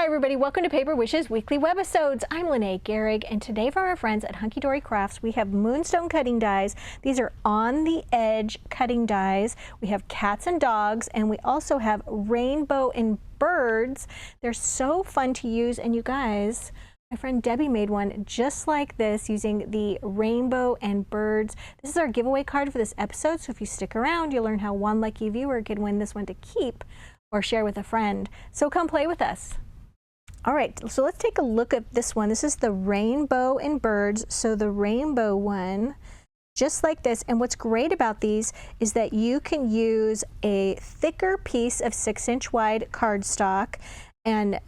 Hi everybody, welcome to Paper Wishes Weekly Webisodes. I'm Lene Gehrig, and today from our friends at Hunkydory Crafts, we have moonstone cutting dies. These are on the edge cutting dies. We have cats and dogs, and we also have rainbow and birds. They're so fun to use, and you guys, my friend Debbie made one just like this using the rainbow and birds. This is our giveaway card for this episode, so if you stick around, you'll learn how one lucky viewer can win this one to keep or share with a friend. So come play with us. All right, so let's take a look at this one. This is the rainbow and birds. So the rainbow one, just like this. And what's great about these is that you can use a thicker piece of 6-inch wide cardstock and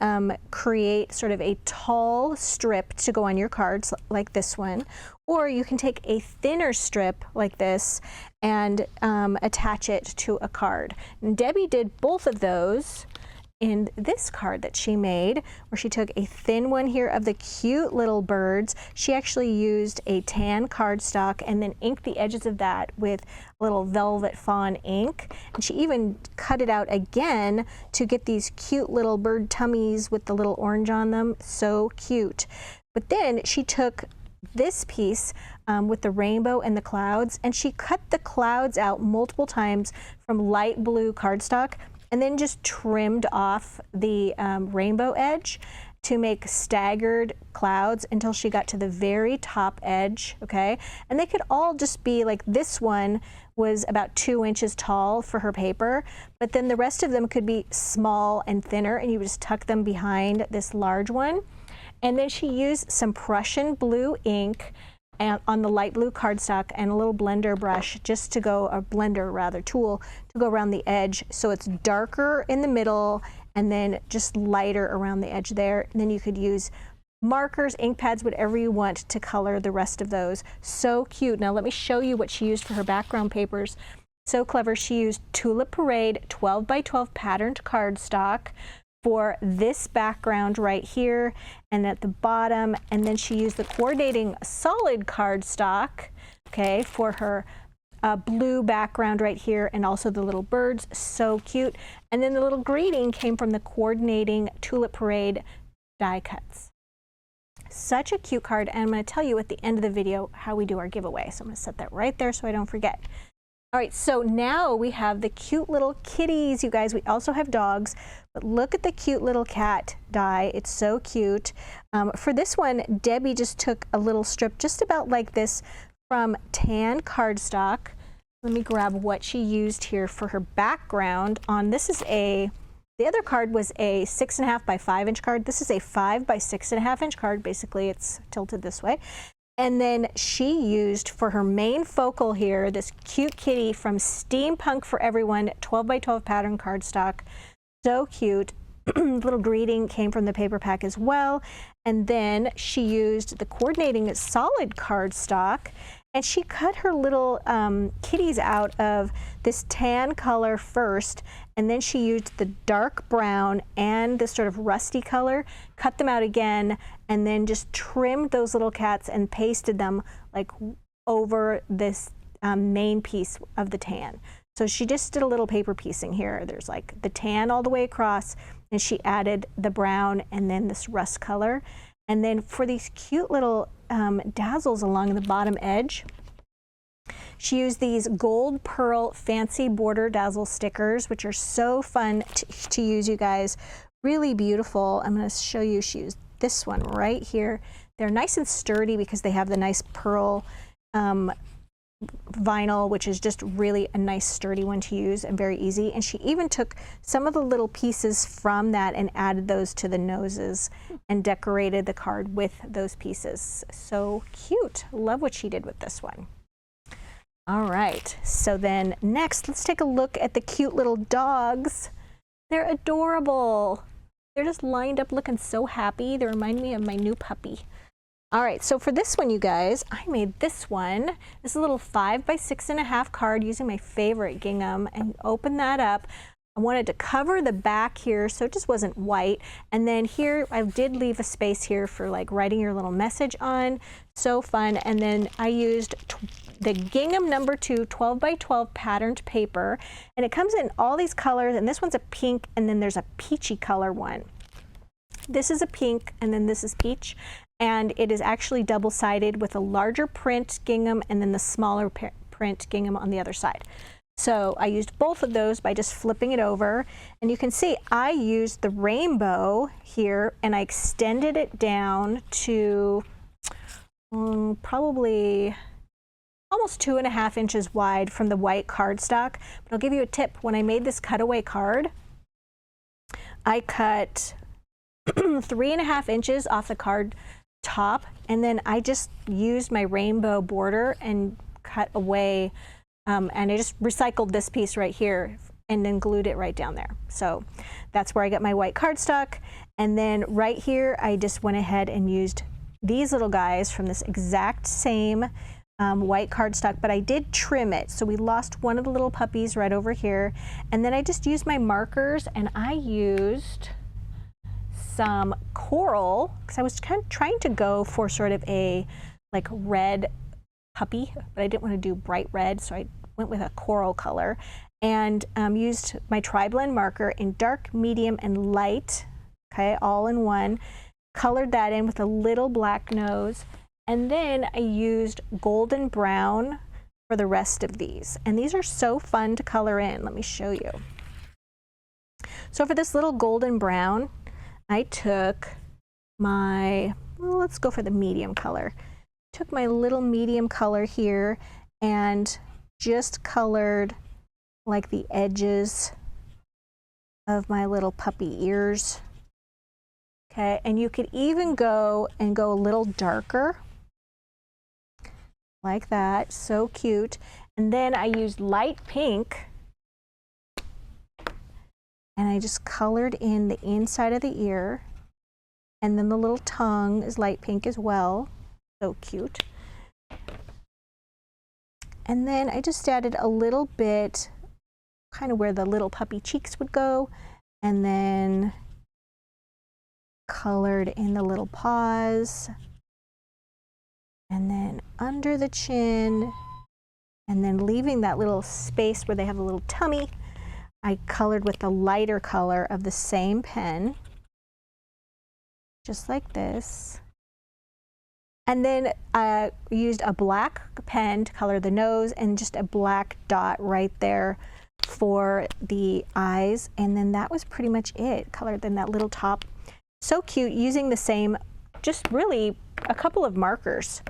create sort of a tall strip to go on your cards like this one. Or you can take a thinner strip like this and attach it to a card. And Debbie did both of those in this card that she made, where she took a thin one here of the cute little birds. She actually used a tan cardstock and then inked the edges of that with a little velvet fawn ink. And she even cut it out again to get these cute little bird tummies with the little orange on them. So cute. But then she took this piece with the rainbow and the clouds, and she cut the clouds out multiple times from light blue cardstock, and then just trimmed off the rainbow edge to make staggered clouds until she got to the very top edge, okay? And they could all just be like, this one was about 2 inches tall for her paper, but then the rest of them could be small and thinner, and you would just tuck them behind this large one. And then she used some Prussian blue ink and on the light blue cardstock and a little blender brush just to go, a blender rather, tool to go around the edge so it's darker in the middle and then just lighter around the edge there. And then you could use markers, ink pads, whatever you want to color the rest of those. So cute. Now let me show you what she used for her background papers. So clever. She used Tulip Parade 12 by 12 patterned cardstock for this background right here and at the bottom, and then she used the coordinating solid cardstock, okay, for her blue background right here, and also the little birds. So cute. And then the little greeting came from the coordinating Tulip Parade die cuts. Such a cute card, and I'm going to tell you at the end of the video how we do our giveaway. So I'm going to set that right there so I don't forget. All right, so now we have the cute little kitties, you guys. We also have dogs, but look at the cute little cat die. It's so cute. For this one, Debbie just took a little strip just about like this from tan cardstock. Let me grab what she used here for her background. This is the other card was a 6.5 by 5 inch card. This is a 5 by 6.5 inch card. Basically, it's tilted this way. And then she used for her main focal here this cute kitty from Steampunk for Everyone 12 by 12 pattern cardstock. So cute. Little greeting came from the paper pack as well. And then she used the coordinating solid cardstock, and she cut her little kitties out of this tan color first, and then she used the dark brown and this sort of rusty color, cut them out again, and then just trimmed those little cats and pasted them like over this main piece of the tan. So she just did a little paper piecing here. There's like the tan all the way across, and she added the brown and then this rust color. And then for these cute little dazzles along the bottom edge, she used these gold pearl fancy border dazzle stickers, which are so fun to use, you guys. Really beautiful. I'm going to show you. She used this one right here. They're nice and sturdy because they have the nice pearl vinyl, which is just really a nice sturdy one to use and very easy. And she even took some of the little pieces from that and added those to the noses and decorated the card with those pieces. So cute. Love what she did with this one. All right, so then next, let's take a look at the cute little dogs. They're adorable. They're just lined up looking so happy. They remind me of my new puppy. All right, so for this one, you guys, I made this one. This is a little 5 by 6.5 card using my favorite gingham, and open that up. I wanted to cover the back here so it just wasn't white. And then here, I did leave a space here for like writing your little message on. So fun. And then I used the gingham number 2 12 by 12 patterned paper. And it comes in all these colors, and this one's a pink, and then there's a peachy color one. This is a pink, and then this is peach, and it is actually double-sided with a larger print gingham and then the smaller print gingham on the other side. So I used both of those by just flipping it over, and you can see I used the rainbow here and I extended it down to probably almost 2.5 inches wide from the white cardstock. But I'll give you a tip. When I made this cutaway card, I cut 3.5 inches off the card top, and then I just used my rainbow border and cut away, and I just recycled this piece right here and then glued it right down there. So that's where I got my white cardstock. And then right here I just went ahead and used these little guys from this exact same white cardstock, but I did trim it, so we lost one of the little puppies right over here. And then I just used my markers, and I used some coral because I was kind of trying to go for sort of a like red puppy, but I didn't want to do bright red, so I went with a coral color and used my tri-blend marker in dark, medium, and light, okay, all in one. Colored that in with a little black nose, and then I used golden brown for the rest of these. And these are so fun to color in. Let me show you. So for this little golden brown, I took my, well, let's go for the medium color. Took my little medium color here and just colored like the edges of my little puppy ears. Okay, and you could even go a little darker like that. So cute. And then I used light pink and I just colored in the inside of the ear, and then the little tongue is light pink as well. So cute. And then I just added a little bit kind of where the little puppy cheeks would go, and then colored in the little paws, and then under the chin, and then leaving that little space where they have a little tummy, I colored with the lighter color of the same pen, just like this. And then I used a black pen to color the nose and just a black dot right there for the eyes. And then that was pretty much it, colored in that little top. So cute, using the same, just really a couple of markers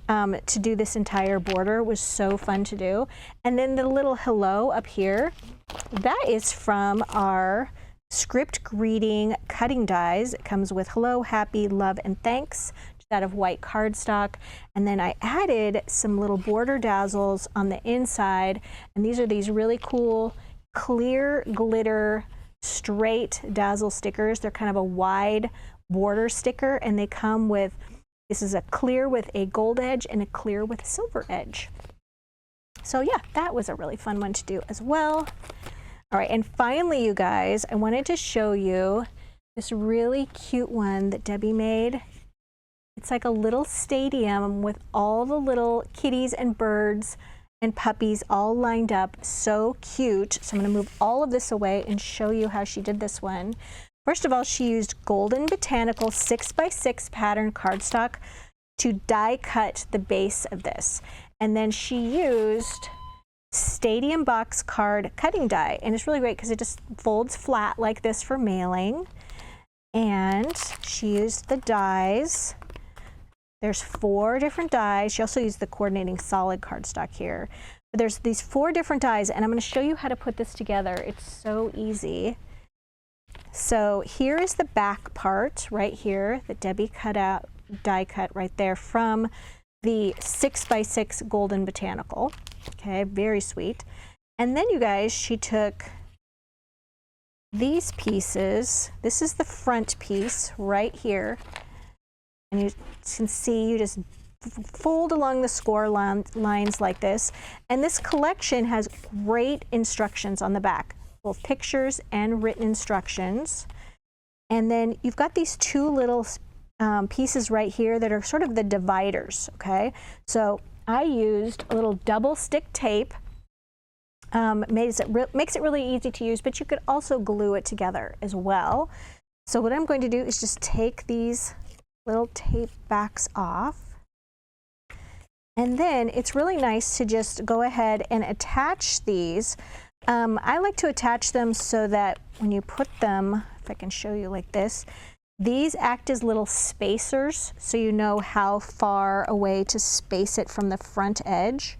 to do this entire border was so fun to do. And then the little hello up here, that is from our script greeting cutting dies. It comes with hello, happy, love, and thanks, just out of white cardstock. And then I added some little border dazzles on the inside. And these are these really cool clear glitter straight dazzle stickers. They're kind of a wide border sticker, and they come with, this is a clear with a gold edge and a clear with a silver edge. So yeah, that was a really fun one to do as well. All right, and finally, you guys, I wanted to show you this really cute one that Debbie made. It's like a little stadium with all the little kitties and birds and puppies all lined up. So cute. So I'm going to move all of this away and show you how she did this one. First of all, she used Golden Botanical 6x6 pattern cardstock to die cut the base of this. And then she used Stadium Box Card cutting die. And it's really great because it just folds flat like this for mailing. And she used the dies. There's 4 different dies. She also used the coordinating solid cardstock here. But there's these 4 different dies, and I'm going to show you how to put this together. It's so easy. So here is the back part right here that Debbie cut out, die cut right there from the 6x6 Golden Botanical. Okay, very sweet. And then you guys, she took these pieces. This is the front piece right here. And you can see you just fold along the score lines like this. And this collection has great instructions on the back, both pictures and written instructions. And then you've got these 2 little pieces right here that are sort of the dividers, okay? So I used a little double stick tape. Makes it really easy to use, but you could also glue it together as well. So what I'm going to do is just take these little tape backs off. And then it's really nice to just go ahead and attach these. I like to attach them so that when you put them, if I can show you like this, these act as little spacers so you know how far away to space it from the front edge.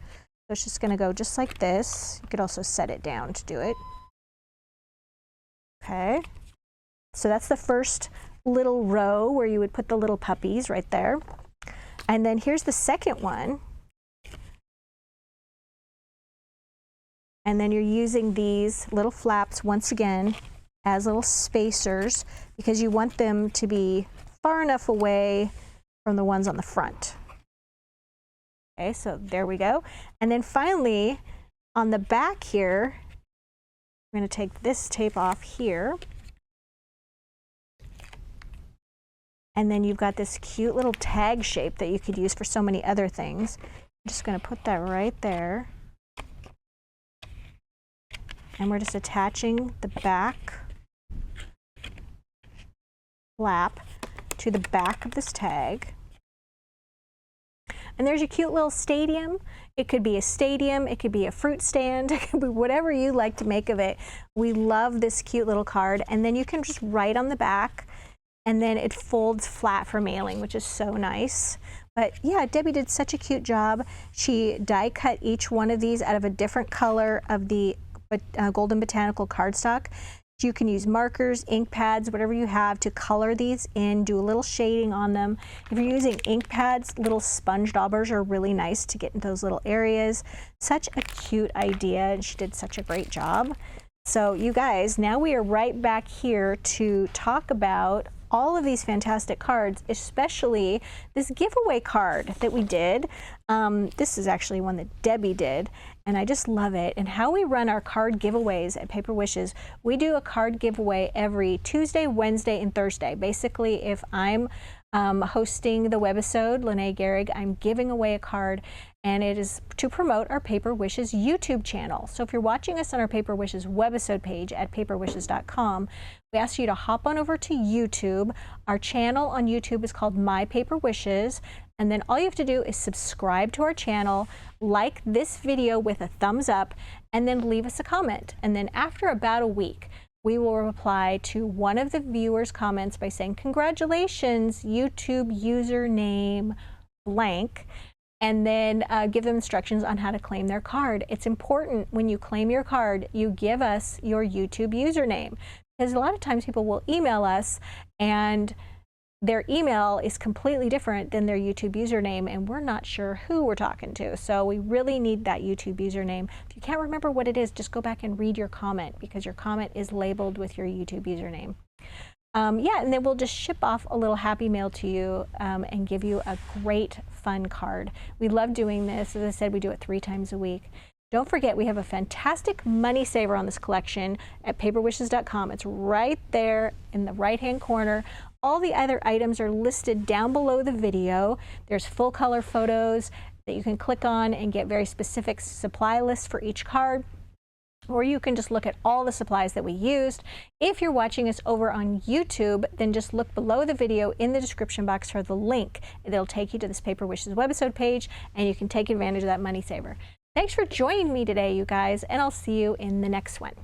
So it's just going to go just like this. You could also set it down to do it. Okay. So that's the first little row where you would put the little puppies right there. And then here's the second one. And then you're using these little flaps once again as little spacers because you want them to be far enough away from the ones on the front. Okay, so there we go. And then finally, on the back here, we're going to take this tape off here. And then you've got this cute little tag shape that you could use for so many other things. I'm just going to put that right there. And we're just attaching the back flap to the back of this tag. And there's your cute little stadium. It could be a stadium, it could be a fruit stand, it could be whatever you like to make of it. We love this cute little card. And then you can just write on the back, and then it folds flat for mailing, which is so nice. But yeah, Debbie did such a cute job. She die cut each one of these out of a different color of the Golden Botanical cardstock. You can use markers, ink pads, whatever you have to color these in, do a little shading on them. If you're using ink pads, little sponge daubers are really nice to get into those little areas. Such a cute idea, and she did such a great job. So you guys, now we are right back here to talk about all of these fantastic cards, especially this giveaway card that we did. This is actually one that Debbie did, and I just love it. And how we run our card giveaways at Paper Wishes, we do a card giveaway every Tuesday, Wednesday, and Thursday. Basically, if I'm hosting the webisode, Lene Gehrig, I'm giving away a card, and it is to promote our Paper Wishes YouTube channel. So if you're watching us on our Paper Wishes webisode page at paperwishes.com, we ask you to hop on over to YouTube. Our channel on YouTube is called My Paper Wishes, and then all you have to do is subscribe to our channel, like this video with a thumbs up, and then leave us a comment. And then after about a week, we will reply to one of the viewers' comments by saying, "Congratulations, YouTube username blank," and then give them instructions on how to claim their card. It's important when you claim your card, you give us your YouTube username, because a lot of times people will email us and their email is completely different than their YouTube username, and we're not sure who we're talking to. So we really need that YouTube username. If you can't remember what it is, just go back and read your comment, because your comment is labeled with your YouTube username. Yeah, and then we'll just ship off a little happy mail to you and give you a great fun card. We love doing this. As I said, we do it 3 times a week. Don't forget, we have a fantastic money saver on this collection at paperwishes.com. It's right there in the right-hand corner. All the other items are listed down below the video. There's full color photos that you can click on and get very specific supply lists for each card. Or you can just look at all the supplies that we used. If you're watching us over on YouTube, then just look below the video in the description box for the link. It'll take you to this Paper Wishes webisode page, and you can take advantage of that money saver. Thanks for joining me today, you guys, and I'll see you in the next one.